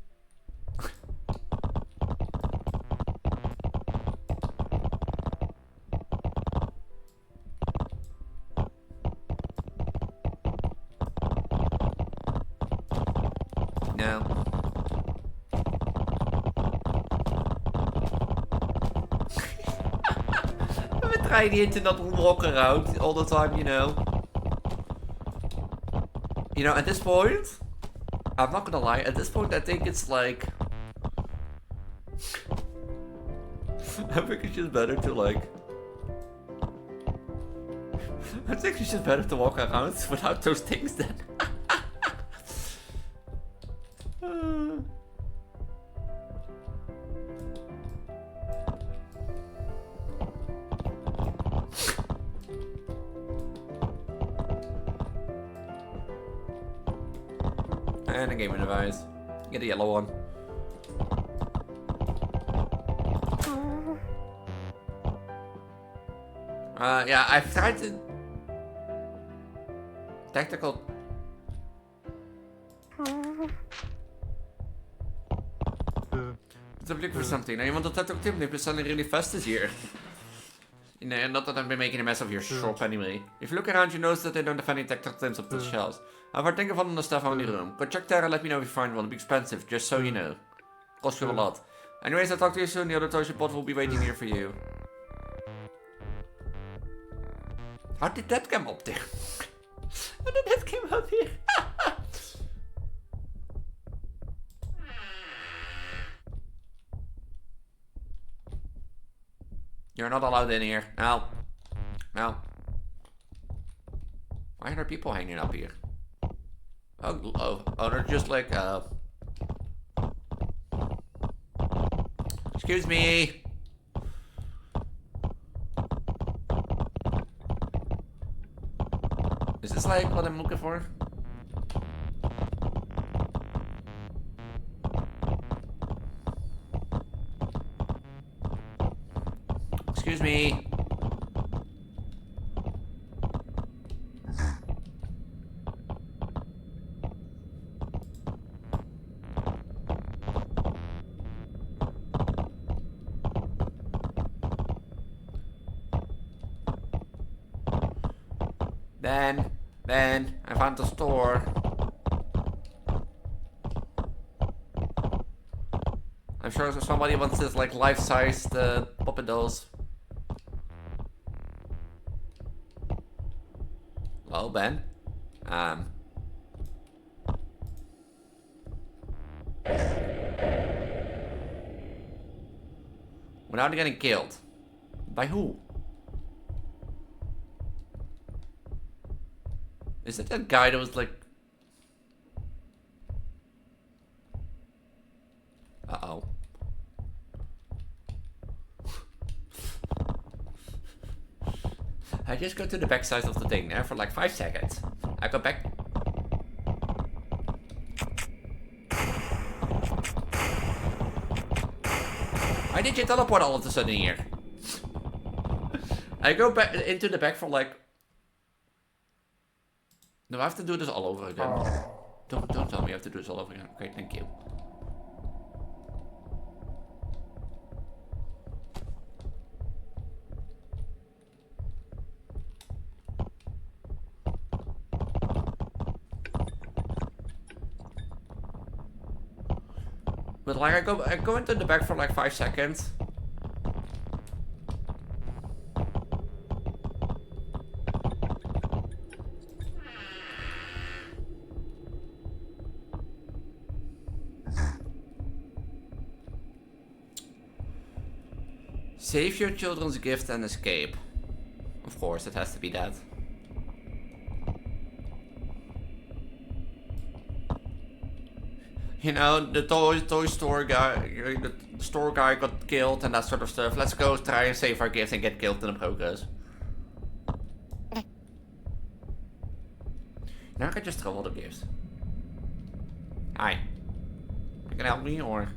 S1: No. We try the internet to walk around all the time, you know. You know, at this point, I'm not gonna lie, at this point I think it's like... I think it's just better to like... I think it's just better to walk around without those things then. And a gaming device. Get a yellow one. Yeah, I've tried to... Tactical... It's a blik for something. Now you want to tactical tip? They've been selling really fast this year. You know, not that I've been making a mess of your shop anyway. If you look around, you notice that they don't have any tactical tips up the shelves. However, think of one on the stuff on the room. Go check there and let me know if you find one. It'll be expensive, just so you know. Cost you a lot. Anyways, I'll talk to you soon. The other toys you bought will be waiting here for you. How did that come up there? How did that come up here? You're not allowed in here. No. No. Why are there people hanging up here? Oh, they're just like, Excuse me. Is this like what I'm looking for? Excuse me. Ben, I found the store. I'm sure somebody wants this like life-sized puppet dolls. Well, Ben. Without getting killed. By who? Is it that guy that was like... Uh-oh. I just go to the back side of the thing there for like 5 seconds. I go back... Why did you teleport all of a sudden here? I go back into the back for like... No, I have to do this all over again. Don't tell me I have to do this all over again. Okay, thank you. But like I go into the back for like 5 seconds. Save your children's gift and escape. Of course, it has to be that. You know, the toy store guy, the store guy got killed and that sort of stuff. Let's go try and save our gift and get killed in the progress. Now I can just throw all the gifts. Hi. You gonna help me, or...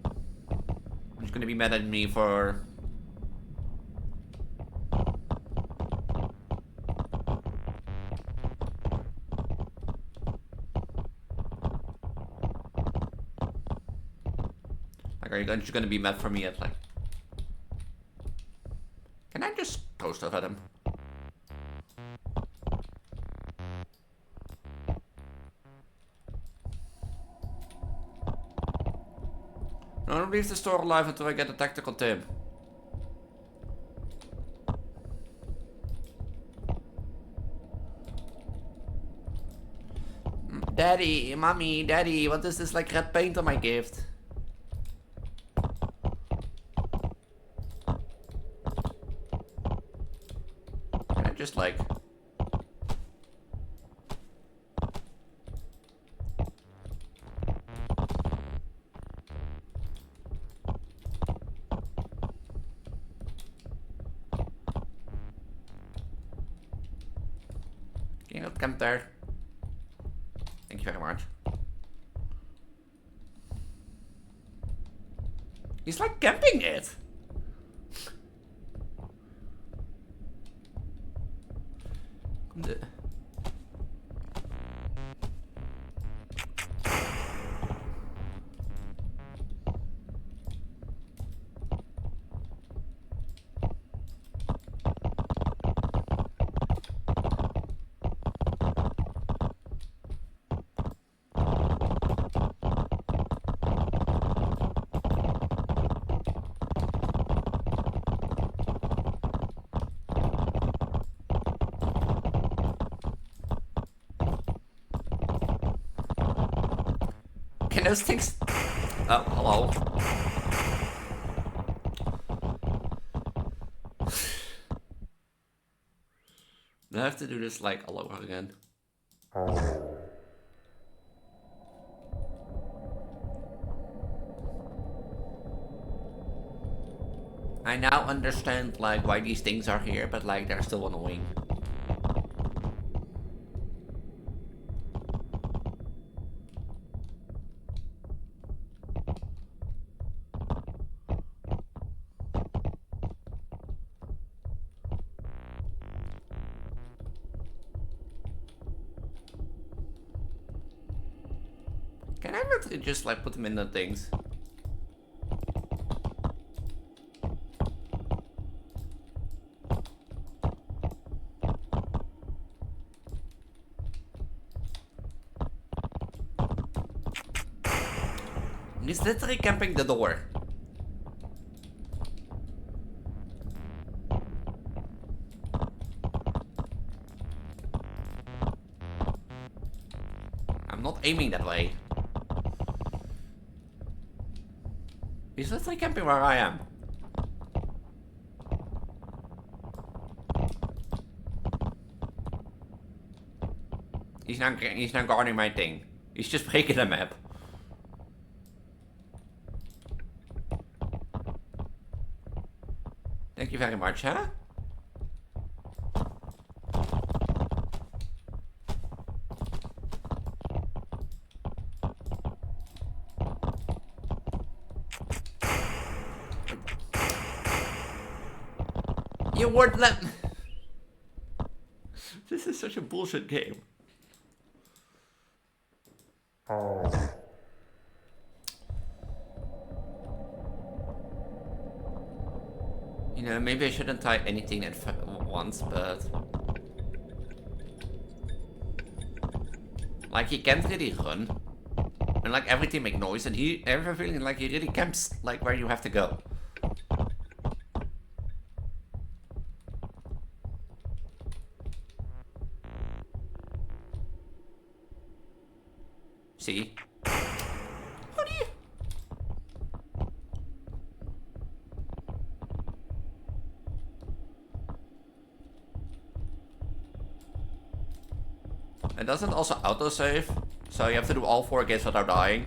S1: I'm just gonna be mad at me for... Like, are you just gonna be mad for me at, like... Can I just throw stuff at him? No one leaves the store alive until I get a tactical tip. Daddy, mommy, daddy, what is this like red paint on my gift? Can I just like... Can you come there? Thank you very much. He's like camping it. Can those things... Oh, hello. Do I have to do this like all over again? I now understand like why these things are here, but like they're still annoying. Can I literally just like put them in the things? He's literally camping the door. I'm not aiming that way. He's literally camping where I am. He's not guarding my thing. He's just breaking the map. Thank you very much, huh? You won't let... This is such a bullshit game. You know, maybe I shouldn't type anything at once, but... Like, he can't really run. And like, everything make noise, and I have a feeling like he really camps, like, where you have to go. See? How do you... It doesn't also autosave, so you have to do all 4 games without dying.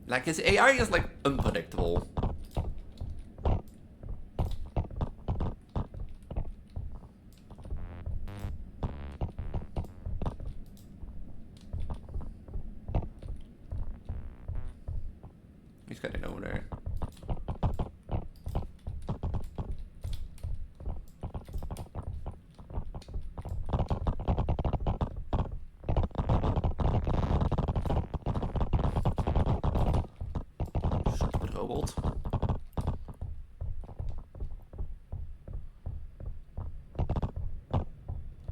S1: Like, his AI is like unpredictable. got it over there. Stupid robot.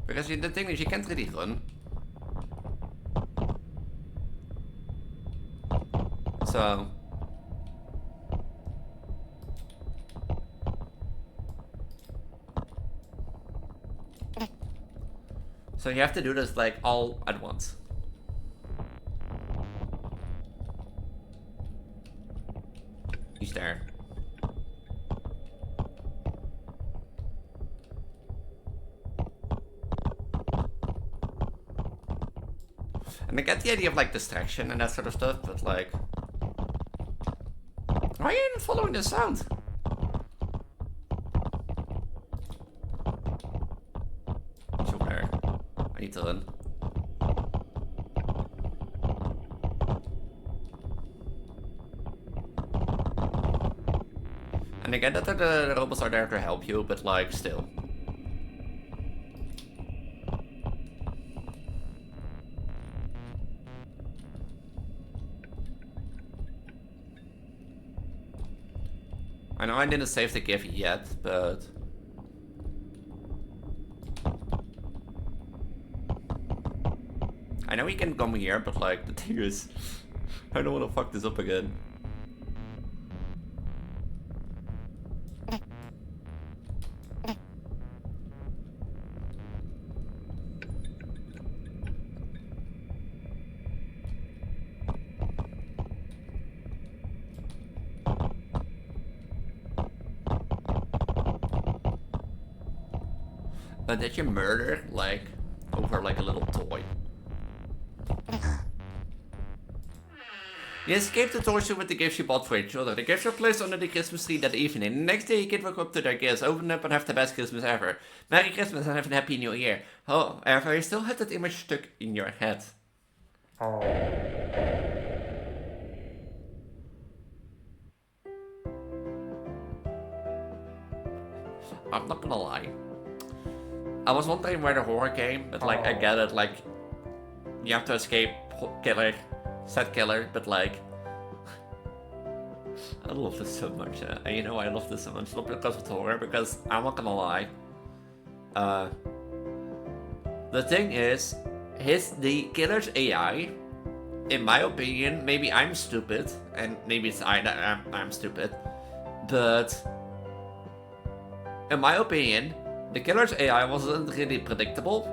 S1: Because the thing is, you can't really run. So... So you have to do this like all at once. He's there. And I get the idea of like distraction and that sort of stuff, but like... Why are you not following the sound? He's over there. I need to run. And I get that the robots are there to help you, but like, still. I know I didn't save the gift yet, but... I know we can come here, but like, the thing is... I don't want to fuck this up again. But did you murder, like, over like a little toy? You escaped the torture with the gifts you bought for each other. The gifts were placed under the Christmas tree that evening. The next day, you kids woke up to their gifts, open them up and have the best Christmas ever. Merry Christmas and have a happy new year. However, you still had that image stuck in your head. I'm not gonna lie. I was wondering where the horror came, but like, I get it, like, you have to escape killer, set killer, but like, I love this so much. You know, I love this so much, not because of the horror, because I'm not gonna lie. The thing is, the killer's AI, in my opinion, maybe I'm stupid, and maybe it's I'm stupid, but in my opinion, the killer's AI wasn't really predictable,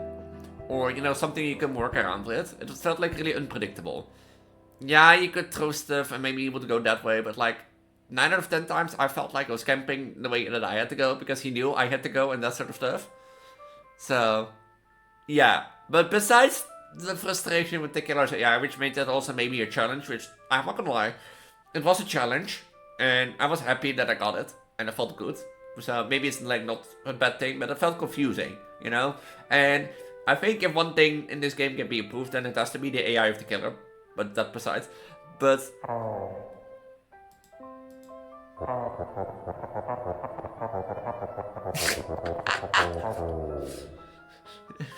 S1: or, you know, something you can work around with. It felt like really unpredictable. Yeah, you could throw stuff and maybe he would go that way, but like 9 out of 10 times I felt like I was camping the way that I had to go because he knew I had to go and that sort of stuff. So, yeah. But besides the frustration with the killer's AI, which made that also maybe a challenge, which I'm not gonna lie, it was a challenge, and I was happy that I got it, and I felt good. So maybe it's like not a bad thing, but it felt confusing, you know? And I think if one thing in this game can be improved, then it has to be the AI of the killer. But that besides. But...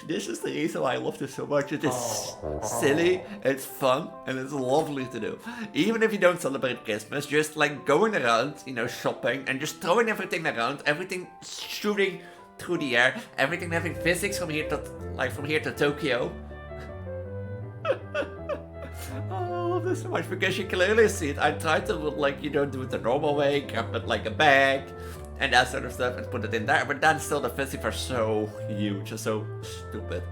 S1: This is the reason why I love this so much. It is silly, it's fun, and it's lovely to do. Even if you don't celebrate Christmas, just like going around, you know, shopping, and just throwing everything around, everything shooting through the air, everything having physics from here to Tokyo. I love this so much because you clearly see it. I tried to, like, you know, do it the normal way, grab it like a bag, and that sort of stuff, and put it in there, but then still the physics are so huge and so stupid.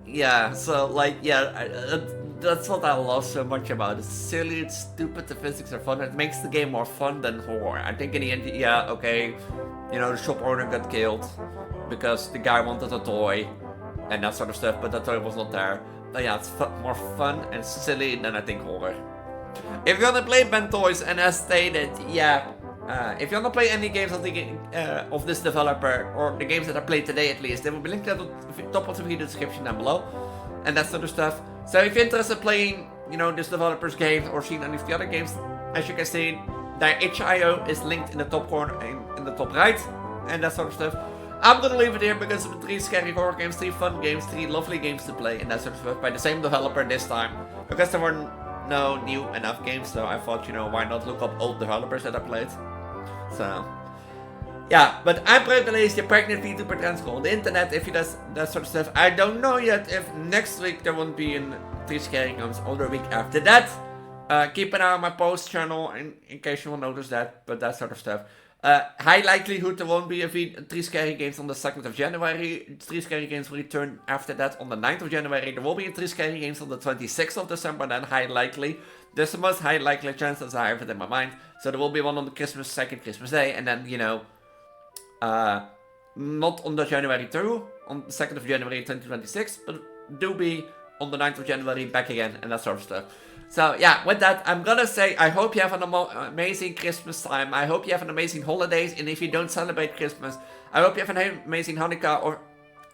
S1: Yeah, so like, yeah, that's what I love so much about it. It's silly, it's stupid, the physics are fun, it makes the game more fun than horror. I think in the end, yeah, okay, you know, the shop owner got killed because the guy wanted a toy and that sort of stuff, but that toy was not there. But yeah, it's more fun and silly than I think horror. If you wanna play Ben Toys, and as stated, yeah, if you wanna play any games of this developer, or the games that I played today at least, they will be linked at the top of the video description down below, and that sort of stuff. So if you're interested in playing, you know, this developer's games, or seeing any of the other games As you can see, their itch.io is linked in the top corner, in the top right, and that sort of stuff. I'm gonna leave it here because of the 3 scary horror games, 3 fun games, 3 lovely games to play, and that sort of stuff by the same developer this time. Because there were no new enough games, so I thought, you know, why not look up old developers that I played. So, yeah, but I'm Elise, your pregnant Vtuber trans girl on the internet, if you does that sort of stuff. I don't know yet if next week there won't be in 3 scary games or the week after that. Keep an eye on my post channel in case you will notice that, but that sort of stuff. High likelihood there won't be a 3 scary games on the 2nd of January. 3 scary games will return after that on the 9th of January. There will be 3 scary games on the 26th of December, then high likely. There's the most high likely chance as I have it in my mind. So there will be one on the second Christmas Day, and then, you know, not on the January 2, on the 2nd of January 2026, but do be on the 9th of January back again, and that sort of stuff. So yeah, with that, I'm gonna say I hope you have an amazing Christmas time. I hope you have an amazing holidays, and if you don't celebrate Christmas, I hope you have an amazing Hanukkah or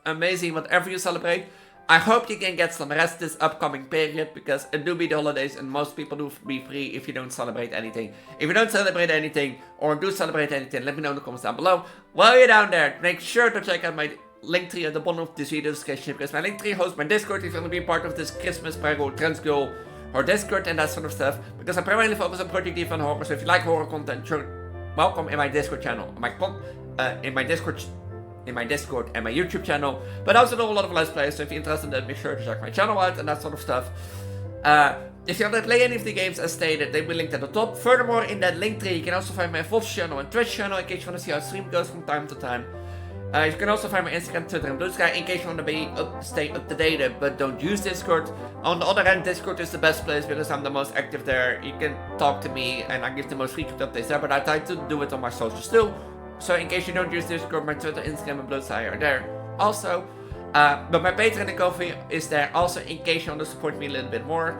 S1: amazing whatever you celebrate. I hope you can get some rest this upcoming period, because it do be the holidays and most people do be free if you don't celebrate anything. If you don't celebrate anything or do celebrate anything, let me know in the comments down below. While you're down there, make sure to check out my link tree at the bottom of this video description, because my link tree hosts my Discord if you want to be part of this Christmas Preggo Transgender or Discord and that sort of stuff, because I primarily focus on Project Diva and horror. So if you like horror content, sure, welcome in my Discord channel, in my Discord and my YouTube channel. But I also do a lot of Let's Plays, so if you're interested in that, make sure to check my channel out and that sort of stuff. If you want to play any of the games as stated, they will be linked at the top. Furthermore, in that link tree, you can also find my VOD channel and Twitch channel in case you want to see how stream goes from time to time. You can also find my Instagram, Twitter, and Blue Sky in case you want to stay up to date, but don't use Discord. On the other hand, Discord is the best place because I'm the most active there. You can talk to me and I give the most frequent updates there, but I try to do it on my socials too. So in case you don't use Discord, my Twitter, Instagram, and Blue Sky are there also. But my Patreon and Ko-fi is there also in case you want to support me a little bit more.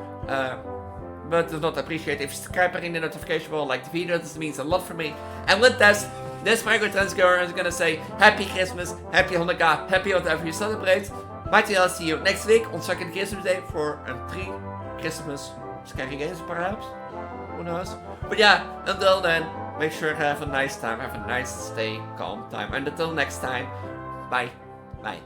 S1: But do not appreciate if you subscribe and ring the notification bell, like the video. This means a lot for me. And with that, this Preggo Transgender is gonna say Happy Christmas, Happy Hanukkah, Happy whatever you celebrate. Mighty, I'll see you next week on second Christmas Day for 3 Christmas scary games, perhaps. Who knows? But yeah, until then, make sure to have a nice time, have a nice, stay calm time. And until next time, bye. Bye.